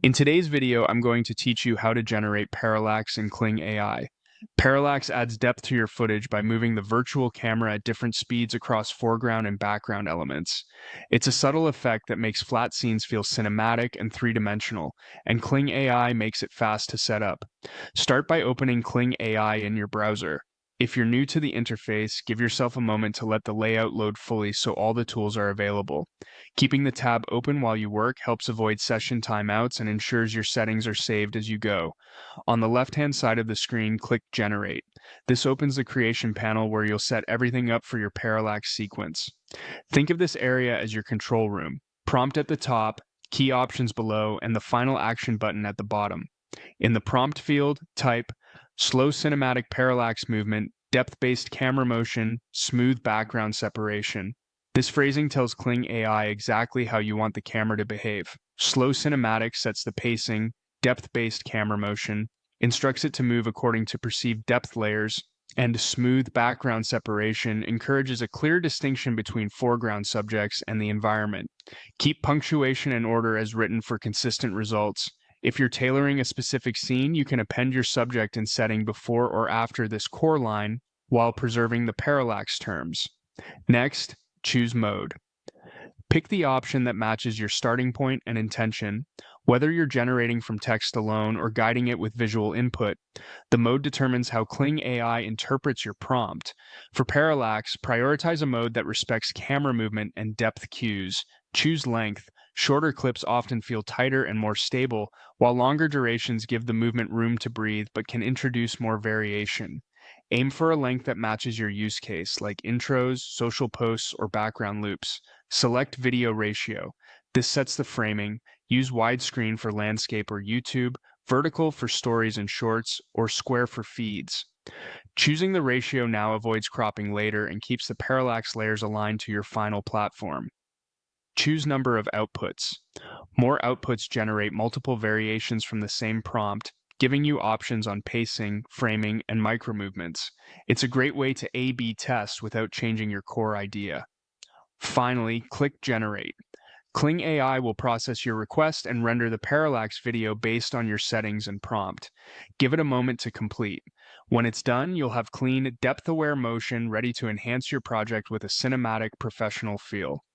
In today's video, I'm going to teach you how to generate parallax in Kling AI. Parallax adds depth to your footage by moving the virtual camera at different speeds across foreground and background elements. It's a subtle effect that makes flat scenes feel cinematic and three-dimensional, and Kling AI makes it fast to set up. Start by opening Kling AI in your browser. If you're new to the interface, give yourself a moment to let the layout load fully so all the tools are available. Keeping the tab open while you work helps avoid session timeouts and ensures your settings are saved as you go. On the left-hand side of the screen, click Generate. This opens the creation panel where you'll set everything up for your parallax sequence. Think of this area as your control room. Prompt at the top, key options below, and the final action button at the bottom. In the prompt field, type slow cinematic parallax movement, depth-based camera motion, smooth background separation. This phrasing tells Kling AI exactly how you want the camera to behave. Slow cinematic sets the pacing, depth-based camera motion instructs it to move according to perceived depth layers, and smooth background separation encourages a clear distinction between foreground subjects and the environment. Keep punctuation and order as written for consistent results. If you're tailoring a specific scene, you can append your subject and setting before or after this core line while preserving the parallax terms. Next, choose mode. Pick the option that matches your starting point and intention. Whether you're generating from text alone or guiding it with visual input, the mode determines how Kling AI interprets your prompt. For parallax, prioritize a mode that respects camera movement and depth cues. Choose length. Shorter clips often feel tighter and more stable, while longer durations give the movement room to breathe but can introduce more variation. Aim for a length that matches your use case, like intros, social posts, or background loops. Select video ratio. This sets the framing. Use widescreen for landscape or YouTube, vertical for stories and shorts, or square for feeds. Choosing the ratio now avoids cropping later and keeps the parallax layers aligned to your final platform. Choose number of outputs. More outputs generate multiple variations from the same prompt, giving you options on pacing, framing, and micromovements. It's a great way to A/B test without changing your core idea. Finally, click Generate. Kling AI will process your request and render the parallax video based on your settings and prompt. Give it a moment to complete. When it's done, you'll have clean, depth-aware motion ready to enhance your project with a cinematic, professional feel.